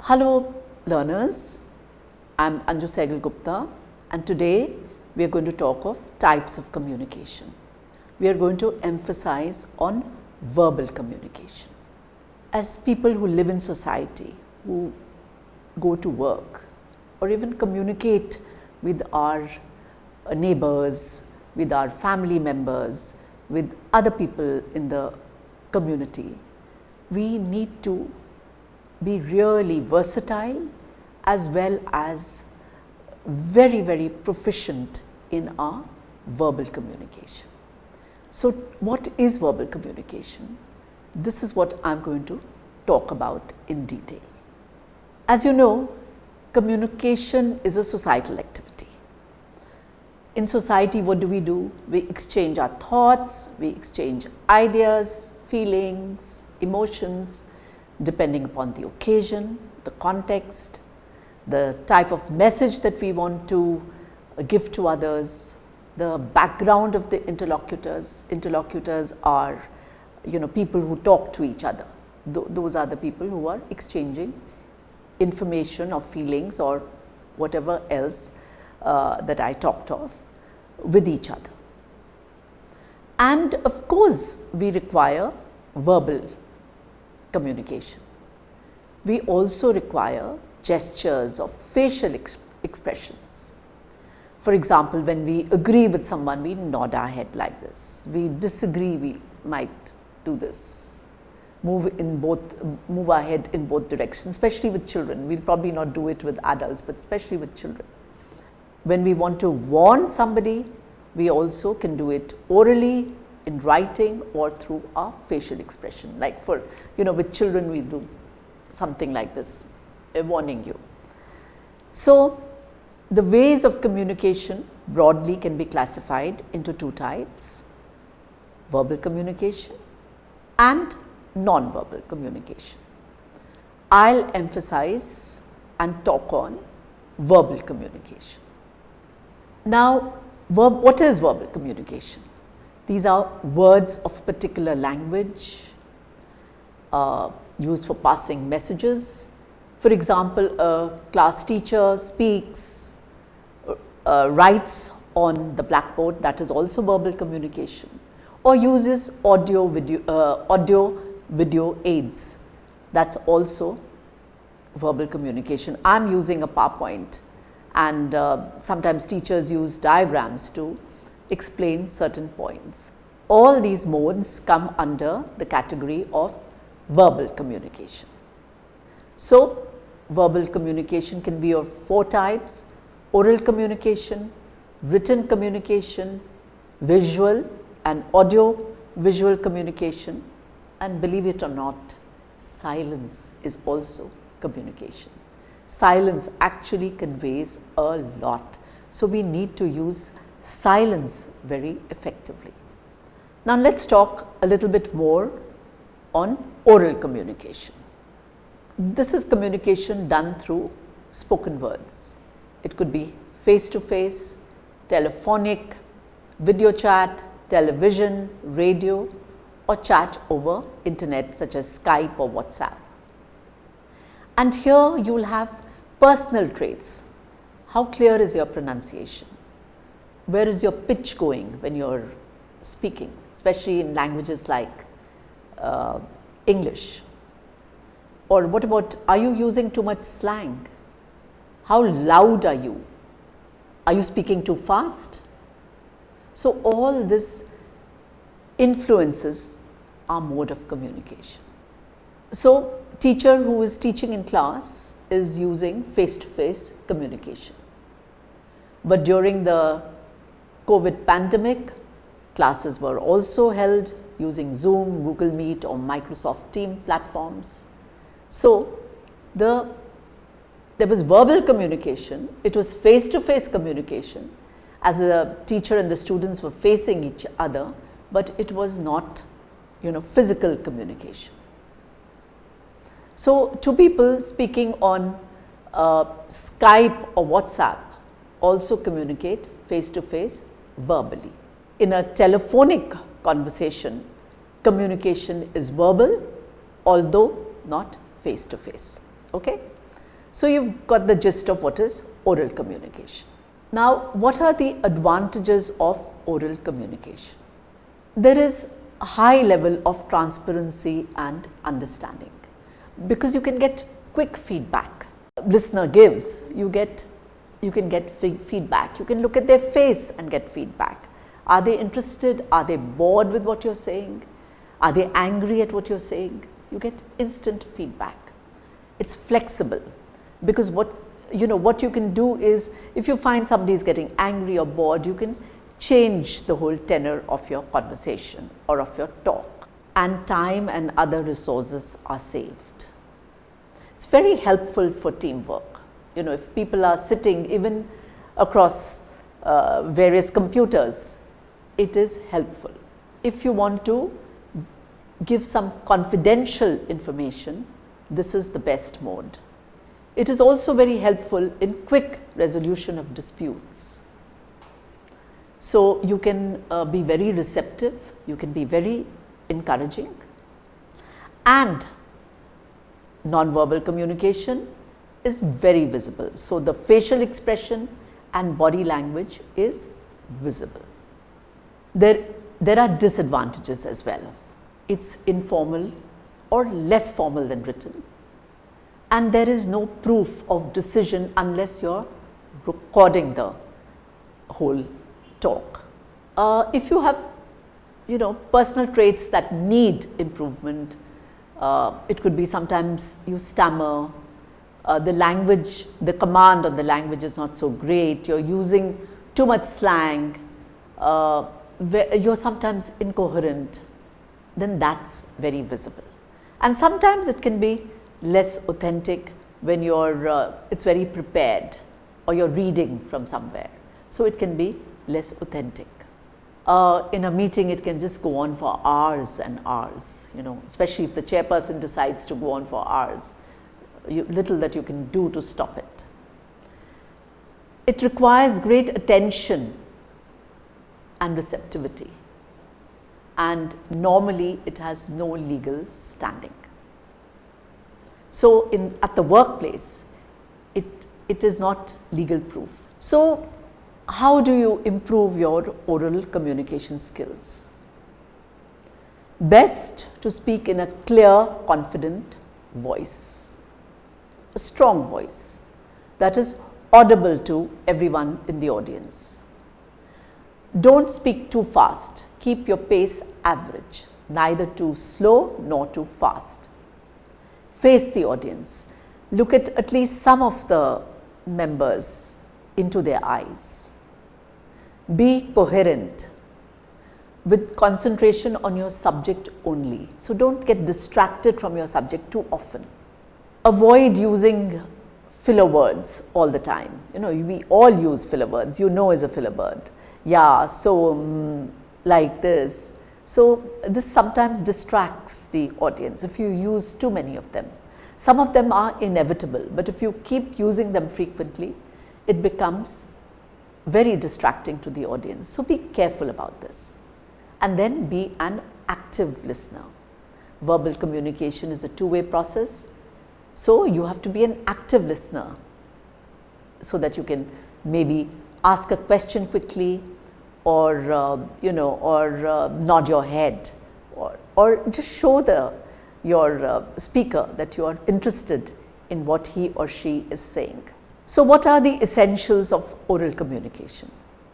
Hello learners, I am Anju Sehgal Gupta and today we are going to talk of types of communication. We are going to emphasize on verbal communication. As people who live in society, who go to work or even communicate with our neighbors, with our family members, with other people in the community, we need to be really versatile as well as very proficient in our verbal communication. So what is verbal communication? This is what I am going to talk about in detail. As you know, communication is a societal activity. In society, what do? We exchange our thoughts, we exchange ideas, feelings, emotions, depending upon the occasion, the context, the type of message that we want to give to others, the background of the interlocutors. Interlocutors are, people who talk to each other. Those are the people who are exchanging information or feelings or whatever else that I talked of with each other. And of course, we require verbal communication. We also require gestures or facial expressions. For example, when we agree with someone, we nod our head like this. We disagree, we might do this. Move our head in both directions, especially with children. We'll probably not do it with adults, but especially with children. When we want to warn somebody, we also can do it orally, in writing, or through our facial expression. Like with children, we do something like this, warning you. So the ways of communication broadly can be classified into two types: verbal communication and non-verbal communication. I'll emphasize and talk on verbal communication. Now, what is verbal communication? These are words of particular language used for passing messages. For example, a class teacher speaks, writes on the blackboard, that is also verbal communication, or uses audio video aids, that's also verbal communication. I am using a PowerPoint, and sometimes teachers use diagrams to explain certain points. All these modes come under the category of verbal communication. So verbal communication can be of four types: oral communication, written communication, visual and audio visual communication, and believe it or not, silence is also communication. Silence actually conveys a lot, so we need to use silence very effectively. Now let's talk a little bit more on oral communication. This is communication done through spoken words. It could be face to face, telephonic, video chat, television, radio, or chat over internet such as Skype or WhatsApp. And here you will have personal traits. How clear is your pronunciation? Where is your pitch going when you're speaking, especially in languages like English? Or what about, are you using too much slang? How loud are you? Are you speaking too fast? So all this influences our mode of communication. So teacher who is teaching in class is using face-to-face communication. But during the COVID pandemic, classes were also held using Zoom, Google Meet, or Microsoft Teams platforms. So there was verbal communication, it was face-to-face communication as a teacher and the students were facing each other, but it was not physical communication. So two people speaking on Skype or WhatsApp also communicate face-to-face verbally. In a telephonic conversation, communication is verbal, although not face to face. Okay? So, you have got the gist of what is oral communication. Now, what are the advantages of oral communication? There is a high level of transparency and understanding, because you can get quick feedback. Listener gives, you can get feedback. You can look at their face and get feedback. Are they interested? Are they bored with what you are saying? Are they angry at what you are saying? You get instant feedback. It's flexible, because what you can do is, if you find somebody is getting angry or bored, you can change the whole tenor of your conversation or of your talk, and time and other resources are saved. It's very helpful for teamwork. If people are sitting even across various computers, it is helpful. If you want to give some confidential information, this is the best mode. It is also very helpful in quick resolution of disputes. So, you can be very receptive, you can be very encouraging, and non-verbal communication is very visible. So, the facial expression and body language is visible. There are disadvantages as well. It's informal or less formal than written, and there is no proof of decision unless you are recording the whole talk. If you have personal traits that need improvement, it could be sometimes you stammer, the language, the command of the language is not so great, you are using too much slang, you are sometimes incoherent, then that is very visible. And sometimes it can be less authentic when you are, it's very prepared, or you are reading from somewhere. So, it can be less authentic. In a meeting, it can just go on for hours and hours, especially if the chairperson decides to go on for hours, little that you can do to stop it. It requires great attention and receptivity, and normally it has no legal standing. So, at the workplace, it is not legal proof. So, how do you improve your oral communication skills? Best to speak in a clear, confident voice, a strong voice that is audible to everyone in the audience. Don't speak too fast, keep your pace average, neither too slow nor too fast. Face the audience, look at least some of the members into their eyes. Be coherent with concentration on your subject only. So, don't get distracted from your subject too often. Avoid using filler words all the time. We all use filler words, is a filler word. Yeah, so like this. So, this sometimes distracts the audience if you use too many of them. Some of them are inevitable, but if you keep using them frequently, it becomes very distracting to the audience. So, be careful about this, and then be an active listener. Verbal communication is a two-way process. So, you have to be an active listener so that you can maybe ask a question quickly, or nod your head, or just show your speaker that you are interested in what he or she is saying. So, what are the essentials of oral communication?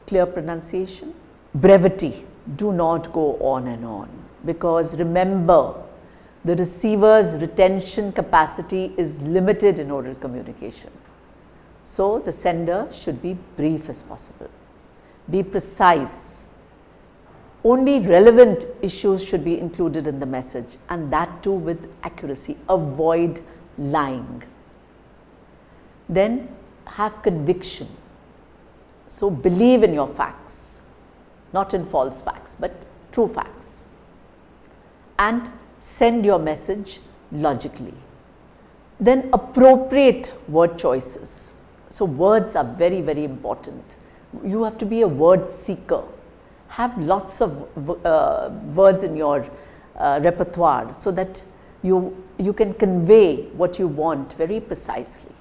Clear pronunciation, brevity, do not go on and on, because remember, the receiver's retention capacity is limited in oral communication. So, the sender should be brief as possible. Be precise. Only relevant issues should be included in the message, and that too with accuracy. Avoid lying. Then have conviction. So, believe in your facts, not in false facts, but true facts, and send your message logically. Then appropriate word choices. So, words are very, very important. You have to be a word seeker. Have lots of words in your repertoire so that you can convey what you want very precisely.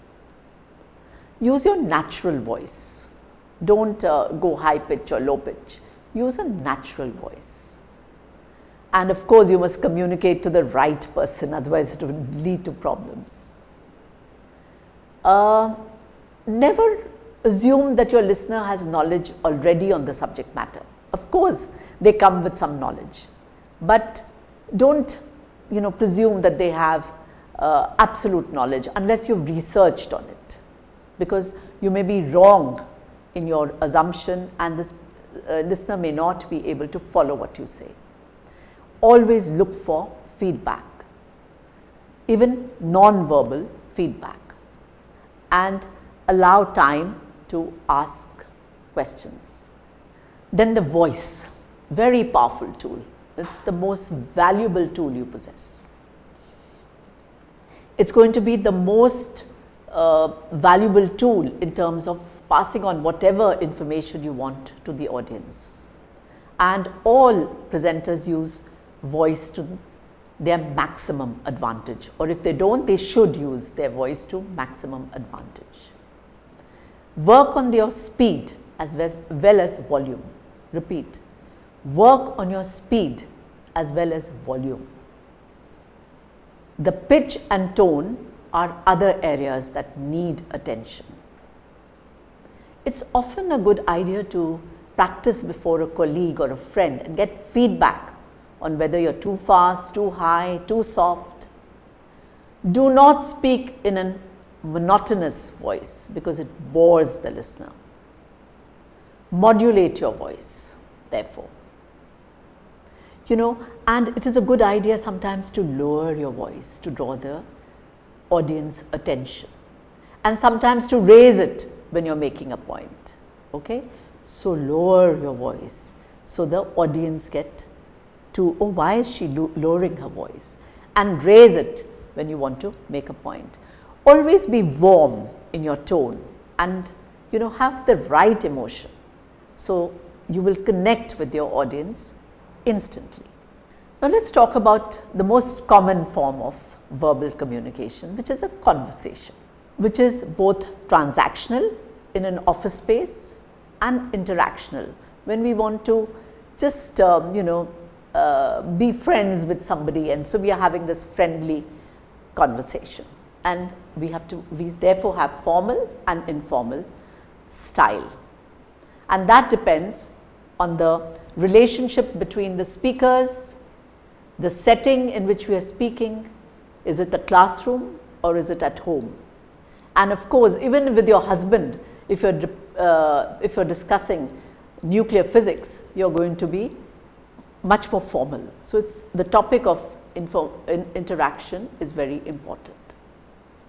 use your natural voice. Don't go high pitch or low pitch. Use a natural voice. And of course, you must communicate to the right person, otherwise it would lead to problems. Never assume that your listener has knowledge already on the subject matter. Of course, they come with some knowledge, but don't presume that they have absolute knowledge unless you've researched on it, because you may be wrong in your assumption and this listener may not be able to follow what you say. Always look for feedback, even non-verbal feedback, and allow time to ask questions. Then the voice, very powerful tool. It's the most valuable tool you possess. It's going to be the most valuable tool in terms of passing on whatever information you want to the audience. And all presenters use voice to their maximum advantage, or if they don't, they should use their voice to maximum advantage. Work on your speed as well as volume. Repeat, work on your speed as well as volume. The pitch and tone are other areas that need attention. It's often a good idea to practice before a colleague or a friend and get feedback on whether you're too fast, too high, too soft. Do not speak in a monotonous voice because it bores the listener. Modulate your voice, therefore. And it is a good idea sometimes to lower your voice to draw the audience attention, and sometimes to raise it when you're making a point. Okay? So lower your voice so the audience get to, oh, why is she lowering her voice? And raise it when you want to make a point. Always be warm in your tone and have the right emotion, so you will connect with your audience instantly. Now let's talk about the most common form of verbal communication, which is a conversation, which is both transactional in an office space and interactional when we want to just be friends with somebody, and so we are having this friendly conversation, and we therefore have formal and informal style, and that depends on the relationship between the speakers, the setting in which we are speaking. Is it the classroom or is it at home? And of course, even with your husband, if you're discussing nuclear physics, you're going to be much more formal. So it's the topic of interaction is very important.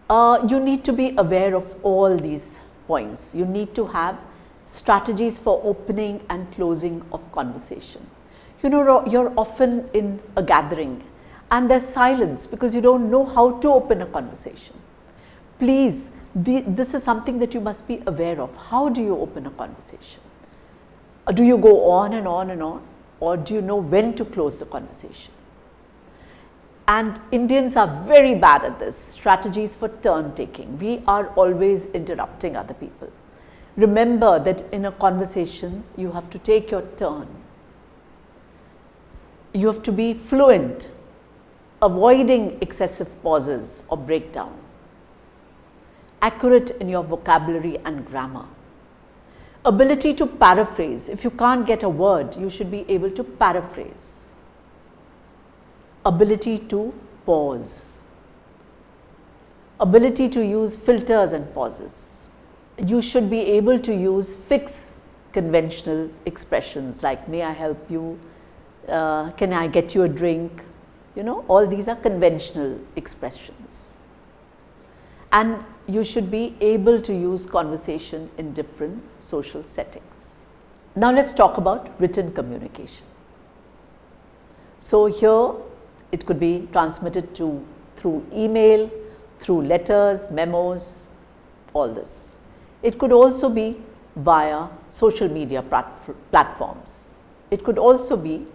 You need to be aware of all these points. You need to have strategies for opening and closing of conversation. You're often in a gathering and there's silence because you don't know how to open a conversation. Please, this is something that you must be aware of. How do you open a conversation? Do you go on and on and on, or do you know when to close the conversation? And Indians are very bad at this, strategies for turn taking. We are always interrupting other people. Remember that in a conversation, you have to take your turn. You have to be fluent, avoiding excessive pauses or breakdown, accurate in your vocabulary and grammar, ability to paraphrase. If you can't get a word, you should be able to paraphrase, ability to pause, ability to use filters and pauses. You should be able to use fixed conventional expressions like, may I help you, can I get you a drink, all these are conventional expressions. And you should be able to use conversation in different social settings. Now let's talk about written communication. So here it could be transmitted through email, through letters, memos, all this. It could also be via social media platforms. It could also be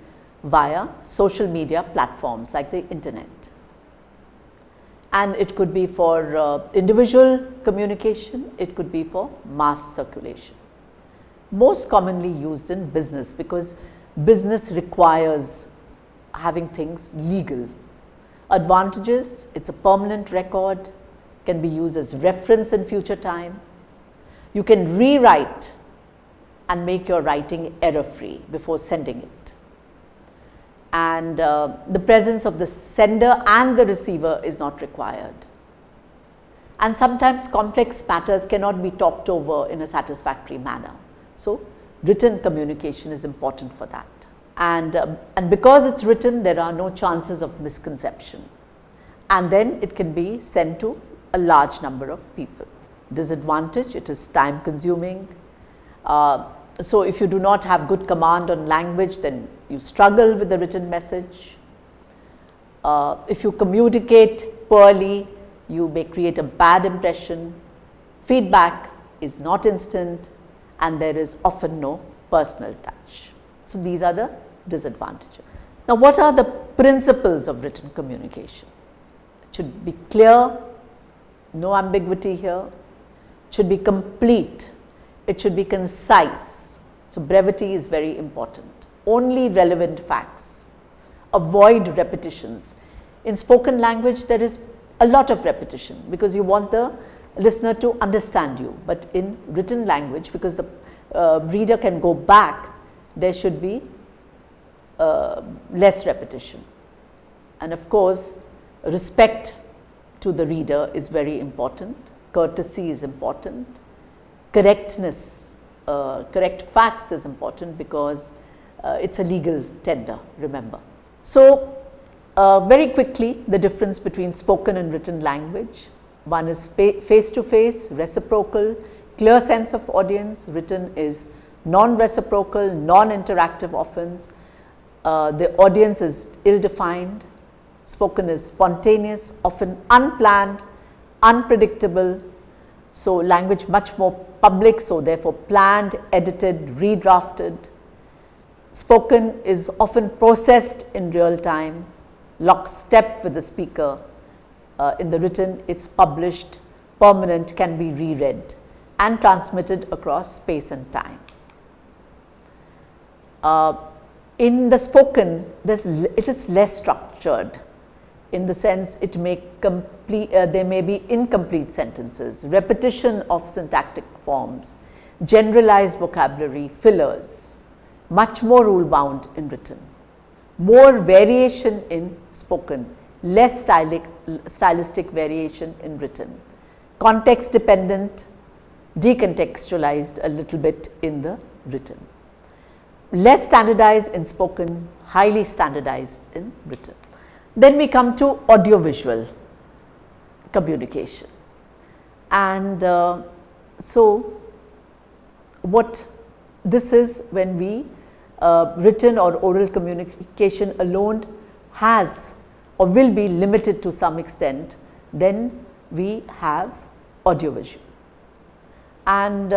via social media platforms like the internet. and it could be for individual communication, it could be for mass circulation. Most commonly used in business, because business requires having things legal. Advantages: it's a permanent record, can be used as reference in future time. You can rewrite and make your writing error free before sending it. And the presence of the sender and the receiver is not required. And sometimes complex matters cannot be talked over in a satisfactory manner. So, written communication is important for that. And because it's written, there are no chances of misconception. And then it can be sent to a large number of people. Disadvantage: it is time consuming. So, if you do not have good command on language, then you struggle with the written message. If you communicate poorly, you may create a bad impression. Feedback is not instant, and there is often no personal touch. So, these are the disadvantages. Now, what are the principles of written communication? It should be clear, no ambiguity here. It should be complete. It should be concise. So, brevity is very important. Only relevant facts. Avoid repetitions. In spoken language, there is a lot of repetition because you want the listener to understand you. But in written language, because the reader can go back, there should be less repetition. And of course, respect to the reader is very important. Courtesy is important. Correctness, correct facts is important because it's a legal tender, remember. So, very quickly, the difference between spoken and written language. One is face to face, reciprocal, clear sense of audience. Written is non-reciprocal, non-interactive often. The audience is ill-defined. Spoken is spontaneous, often unplanned, unpredictable. So, language much more public, so therefore planned, edited, redrafted. Spoken is often processed in real time, lockstep with the speaker. In the written, it's published, permanent, can be reread and transmitted across space and time. In the spoken, it is less structured, in the sense it may there may be incomplete sentences, repetition of syntactic forms, generalized vocabulary, fillers, much more rule bound in written, more variation in spoken, less stylistic variation in written, context dependent, decontextualized a little bit in the written, less standardized in spoken, highly standardized in written. Then we come to audiovisual communication, and so what this is, when we written or oral communication alone has or will be limited to some extent, then we have audiovisual. And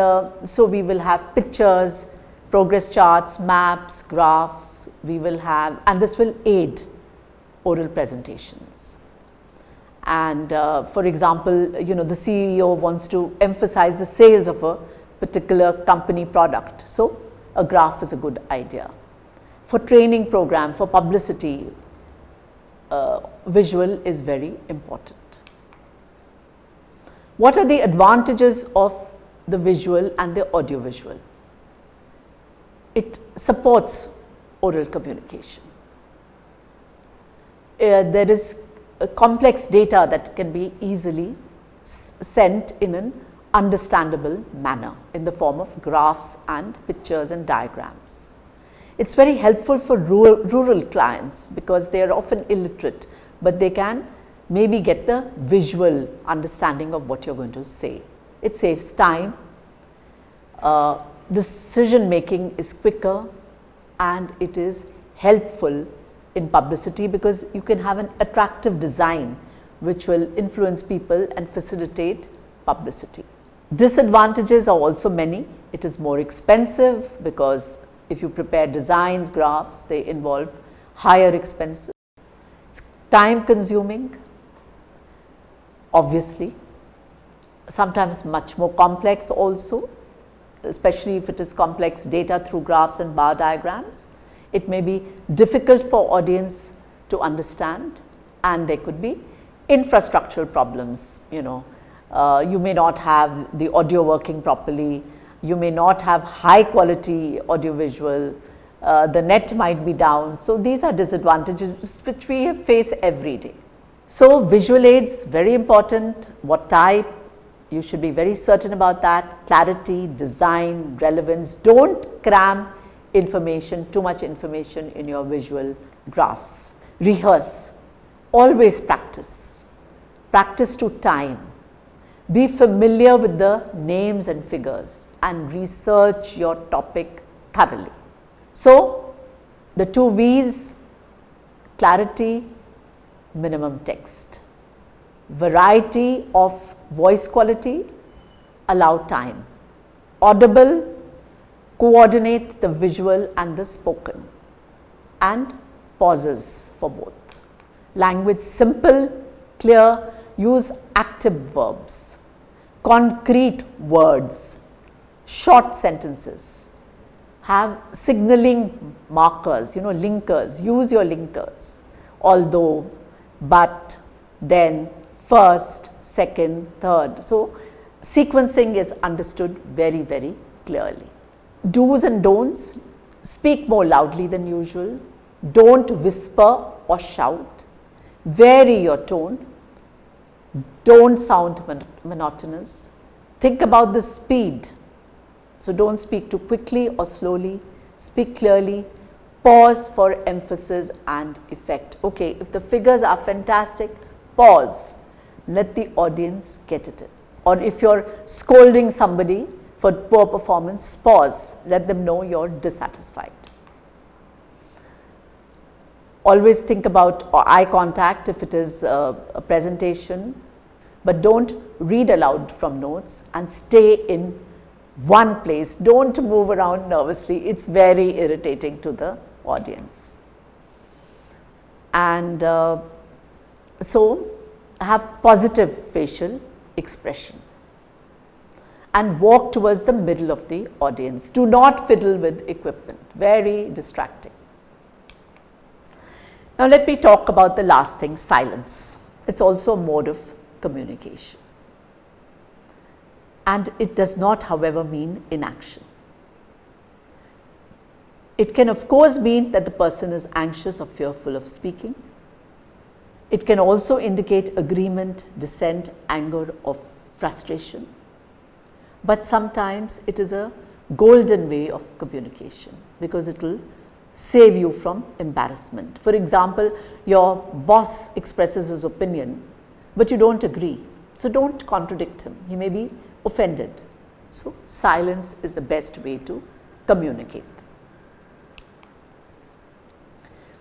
so we will have pictures, progress charts, maps, graphs, we will have, and this will aid oral presentations. And for example, the CEO wants to emphasize the sales of a particular company product. So, a graph is a good idea. For training program, for publicity, visual is very important. What are the advantages of the visual and the audiovisual? It supports oral communication. There is complex data that can be easily sent in an understandable manner in the form of graphs and pictures and diagrams. It's very helpful for rural clients because they are often illiterate, but they can maybe get the visual understanding of what you're going to say. It saves time, decision making is quicker, and it is helpful in publicity because you can have an attractive design which will influence people and facilitate publicity. Disadvantages are also many. It is more expensive because if you prepare designs, graphs, they involve higher expenses. It's time consuming. obviously, sometimes much more complex also, especially if it is complex data through graphs and bar diagrams. It may be difficult for audience to understand, and there could be infrastructural problems, you may not have the audio working properly, you may not have high quality audio visual, the net might be down. So, these are disadvantages which we face every day. So, visual aids very important, what type, you should be very certain about that, clarity, design, relevance, don't cram information, too much information in your visual graphs. Rehearse, always practice, practice to time, be familiar with the names and figures and research your topic thoroughly. So, the 2 V's, clarity, minimum text, variety of voice quality, allow time, audible, coordinate the visual and the spoken, and pauses for both. Language simple, clear, use active verbs, concrete words, short sentences, have signaling markers, linkers, use your linkers, although, but, then, first, second, third. So, sequencing is understood very, very clearly. Do's and don'ts, speak more loudly than usual, don't whisper or shout, vary your tone, don't sound monotonous, think about the speed. So, don't speak too quickly or slowly, speak clearly, pause for emphasis and effect. Okay, if the figures are fantastic, pause, let the audience get it. Or if you are scolding somebody for poor performance, pause, let them know you are dissatisfied. Always think about eye contact if it is a presentation, but don't read aloud from notes and stay in one place. Don't move around nervously, it's very irritating to the audience. And so, have positive facial expression and walk towards the middle of the audience. Do not fiddle with equipment, very distracting. Now, let me talk about the last thing, silence. It is also a mode of communication, and it does not, however, mean inaction. It can of course mean that the person is anxious or fearful of speaking. It can also indicate agreement, dissent, anger or frustration, but sometimes it is a golden way of communication because it will save you from embarrassment. For example, your boss expresses his opinion, but you don't agree. So, don't contradict him, he may be offended. So, silence is the best way to communicate.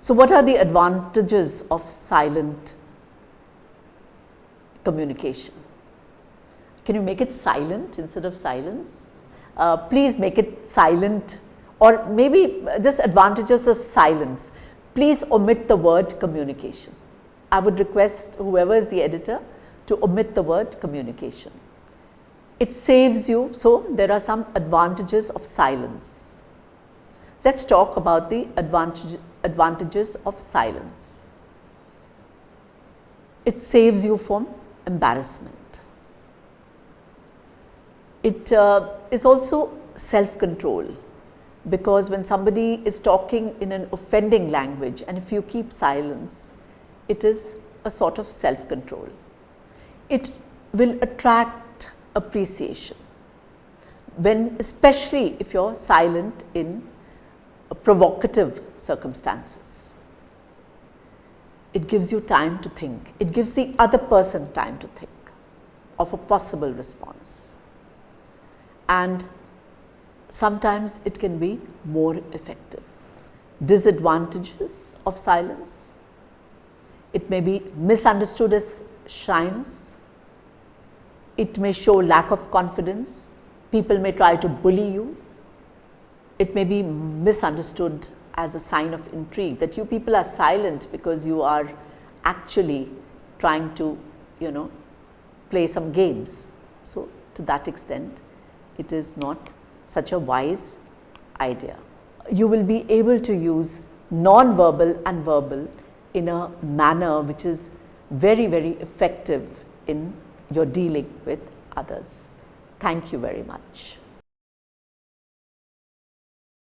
So, what are the advantages of silent communication? Can you make it silent instead of silence? Please make it silent, or maybe just advantages of silence. Please omit the word communication. I would request whoever is the editor to omit the word communication. It saves you. So, there are some advantages of silence. Let us talk about the advantages of silence. It saves you from embarrassment. It is also self-control, because when somebody is talking in an offending language and if you keep silence, it is a sort of self-control. It will attract appreciation, when especially if you are silent in provocative circumstances. It gives you time to think, it gives the other person time to think of a possible response, and sometimes it can be more effective. Disadvantages of silence: it may be misunderstood as shyness, it may show lack of confidence, people may try to bully you, it may be misunderstood as a sign of intrigue, that you people are silent because you are actually trying to, play some games. So, to that extent, it is not such a wise idea. You will be able to use non-verbal and verbal in a manner which is very, very effective in your dealing with others. Thank you very much.